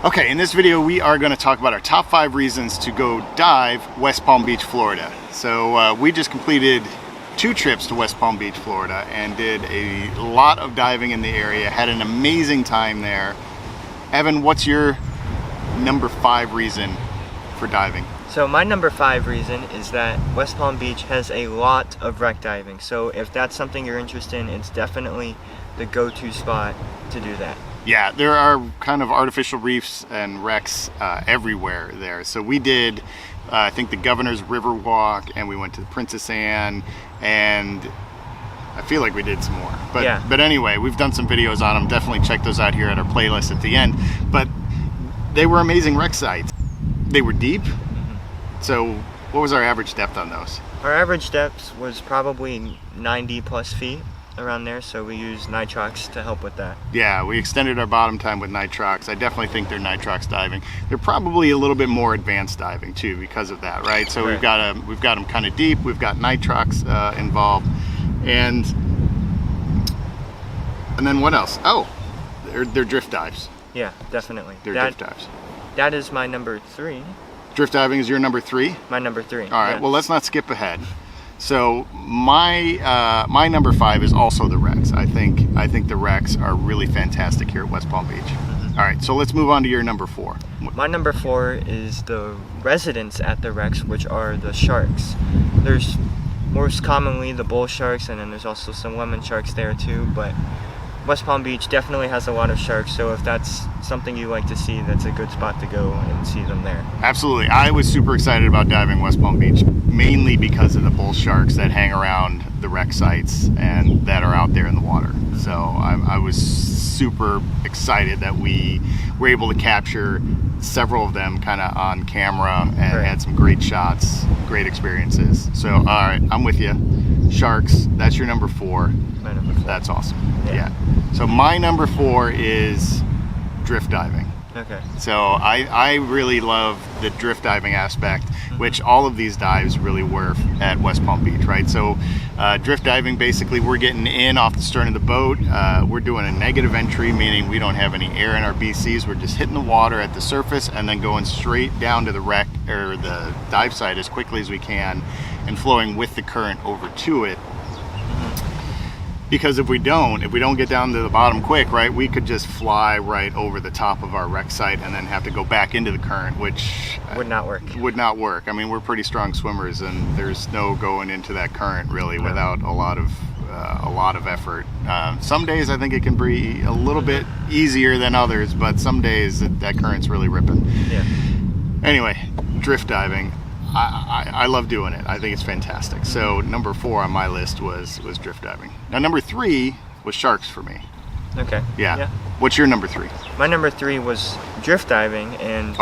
Okay, in this video we are going to talk about our top 5 reasons to go dive West Palm Beach, Florida. So we just completed 2 trips to West Palm Beach, Florida, and did a lot of diving in the area. Had an amazing time there. Evan, what's your number 5 reason for diving? So my number 5 reason is that West Palm Beach has a lot of wreck diving. So if that's something you're interested in, it's definitely the go-to spot to do that. Yeah, there are kind of artificial reefs and wrecks everywhere there. So we did, I think, the Governor's River Walk, and we went to the Princess Anne, and I feel like we did some more. But anyway, we've done some videos on them. Definitely check those out here at our playlist at the end. But they were amazing wreck sites. They were deep. So what was our average depth on those? Our average depth was probably 90 plus feet. Around there, so we use nitrox to help with that. Yeah, we extended our bottom time with nitrox. I definitely think they're nitrox diving. They're probably a little bit more advanced diving too because of that, right? So we've got them kind of deep. We've got nitrox involved, and then what else? Oh, they're drift dives. Yeah, definitely. They're drift dives. That is my number 3. Drift diving is your number 3? My number 3. All right. Yeah. Well, let's not skip ahead. So my number 5 is also the wrecks. I think the wrecks are really fantastic here at West Palm Beach. All right, so let's move on to your number 4. My number 4 is the residents at the wrecks, which are the sharks. There's most commonly the bull sharks, and then there's also some lemon sharks there too, but West Palm Beach definitely has a lot of sharks, so if that's something you like to see, that's a good spot to go and see them there. Absolutely. I was super excited about diving West Palm Beach, mainly because of the bull sharks that hang around the wreck sites and that are out there in the water. So I was super excited that we were able to capture several of them kind of on camera and had some great shots, great experiences. So, all right, I'm with you. Sharks, that's your number 4. My number 4. That's awesome. Yeah. So my number 4 is drift diving. Okay. So I really love the drift diving aspect, which all of these dives really were at West Palm Beach, right? So drift diving, basically we're getting in off the stern of the boat. We're doing a negative entry, meaning we don't have any air in our BCs. We're just hitting the water at the surface and then going straight down to the wreck or the dive site as quickly as we can and flowing with the current over to it. Because if we don't get down to the bottom quick, right, we could just fly right over the top of our wreck site and then have to go back into the current, which would not work. I mean, we're pretty strong swimmers, and there's no going into that current really without a lot of effort. Some days I think it can be a little bit easier than others, but some days that current's really ripping. Yeah. Anyway, drift diving. I love doing it. I think it's fantastic. So number 4 on my list was drift diving. Now number 3 was sharks for me. Okay. Yeah. What's your number 3? My number 3 was drift diving, and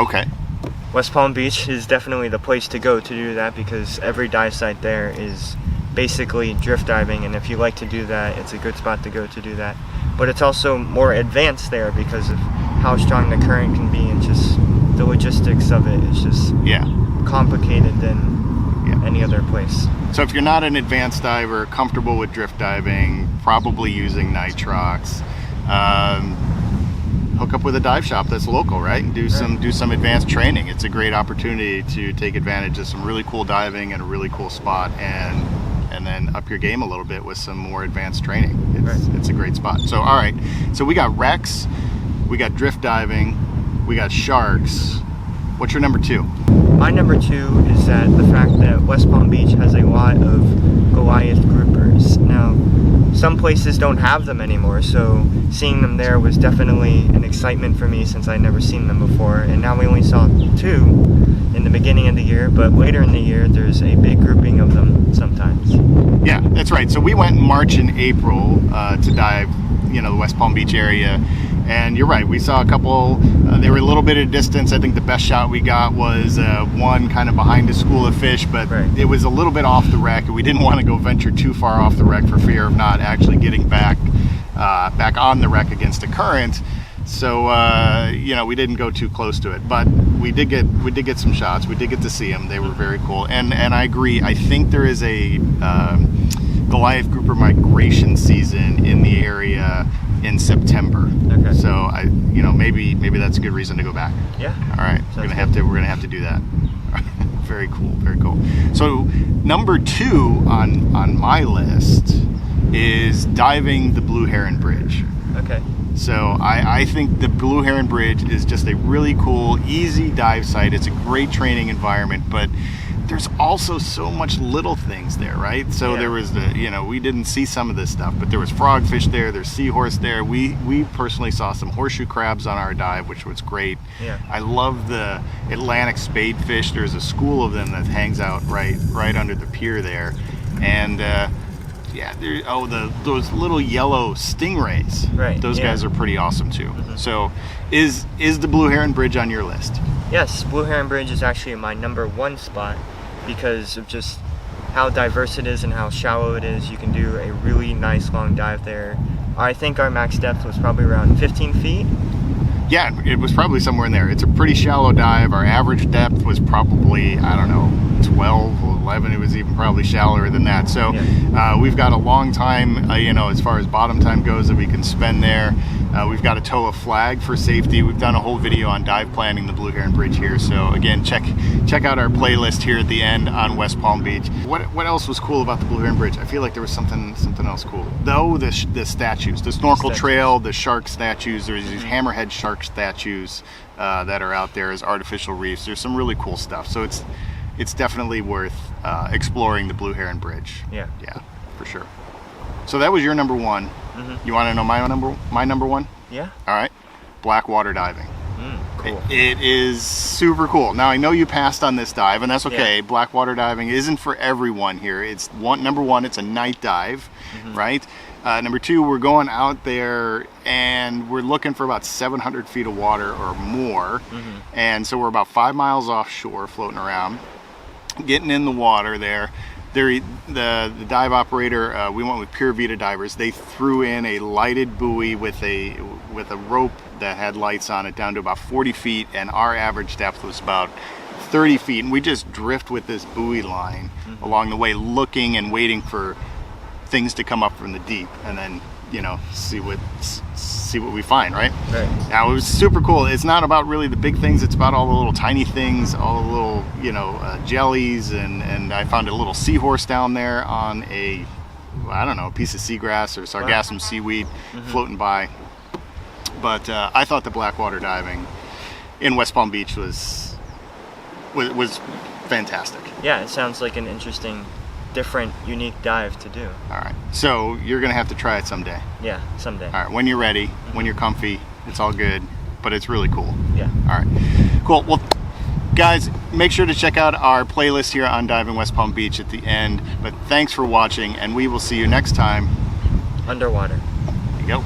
West Palm Beach is definitely the place to go to do that because every dive site there is basically drift diving, and if you like to do that, it's a good spot to go to do that. But it's also more advanced there because of how strong the current can be, and just the logistics of it is just complicated than any other place. So if you're not an advanced diver, comfortable with drift diving, probably using nitrox, hook up with a dive shop that's local, right? And do some advanced training. It's a great opportunity to take advantage of some really cool diving and a really cool spot, and then up your game a little bit with some more advanced training. It's a great spot. So all right, so we got wrecks, we got drift diving, we got sharks. What's your number 2? My number 2 is that the fact that West Palm Beach has a lot of Goliath groupers. Now, some places don't have them anymore, so seeing them there was definitely an excitement for me since I'd never seen them before. And now we only saw 2 in the beginning of the year, but later in the year there's a big grouping of them sometimes. Yeah, that's right. So we went in March and April to dive, the West Palm Beach area. And you're right, we saw a couple, they were a little bit of distance. I think the best shot we got was one kind of behind a school of fish, but it was a little bit off the wreck, and we didn't want to go venture too far off the wreck for fear of not actually getting back on the wreck against the current. So we didn't go too close to it, but we did get some shots. We did get to see them. They were very cool, and I agree. I think there is a Goliath grouper migration season in the area in September. Okay. So maybe that's a good reason to go back. Yeah. All right. We're gonna have to do that. Very cool. Very cool. So number 2 on my list is diving the Blue Heron Bridge. Okay. So I think the Blue Heron Bridge is just a really cool, easy dive site. It's a great training environment, but there's also so much little things there, right? So there was we didn't see some of this stuff, but there was frogfish there, there's seahorse there. We personally saw some horseshoe crabs on our dive, which was great. Yeah. I love the Atlantic spadefish. There's a school of them that hangs out right under the pier there. And those little yellow stingrays. Right. Those guys are pretty awesome too. Mm-hmm. So is the Blue Heron Bridge on your list? Yes, Blue Heron Bridge is actually my number 1 spot because of just how diverse it is and how shallow it is. You can do a really nice long dive there. I think our max depth was probably around 15 feet. Yeah, it was probably somewhere in there. It's a pretty shallow dive. Our average depth was probably, 12 or 11. It was even probably shallower than that. So we've got a long time, as far as bottom time goes, that we can spend there. We've got to tow a flag for safety. We've done a whole video on dive planning the Blue Heron Bridge here. So again, check out our playlist here at the end on West Palm Beach. What else was cool about the Blue Heron Bridge? I feel like there was something else cool. Though the statues, the snorkel trail, the shark statues. There's these hammerhead shark statues that are out there as artificial reefs. There's some really cool stuff. So it's definitely worth exploring the Blue Heron Bridge. Yeah, for sure. So that was your number 1. Mm-hmm. You want to know my number 1? Yeah. All right. Blackwater diving. Cool. It is super cool. Now I know you passed on this dive, and that's okay. Yeah. Blackwater diving isn't for everyone here. Number 1, it's a night dive, right? Number 2, we're going out there and we're looking for about 700 feet of water or more. And so we're about 5 miles offshore floating around, getting in the water there. The dive operator, we went with Pure Vita divers. They threw in a lighted buoy with a rope that had lights on it down to about 40 feet, and our average depth was about 30 feet. And we just drift with this buoy line along the way, looking and waiting for things to come up from the deep, and then see what we find, right? Now it was super cool. It's not about really the big things, it's about all the little tiny things, all the little jellies, and I found a little seahorse down there on a piece of seagrass or sargassum seaweed floating by. But I thought the Blackwater diving in West Palm Beach was fantastic. Yeah, it sounds like an interesting, different, unique dive to do. All right, so you're gonna have to try it someday. Yeah, someday. All right, when you're ready, when you're comfy, it's all good, but it's really cool. Yeah. All right, cool. Well, guys, make sure to check out our playlist here on Diving West Palm Beach at the end. But thanks for watching, and we will see you next time. Underwater. There you go.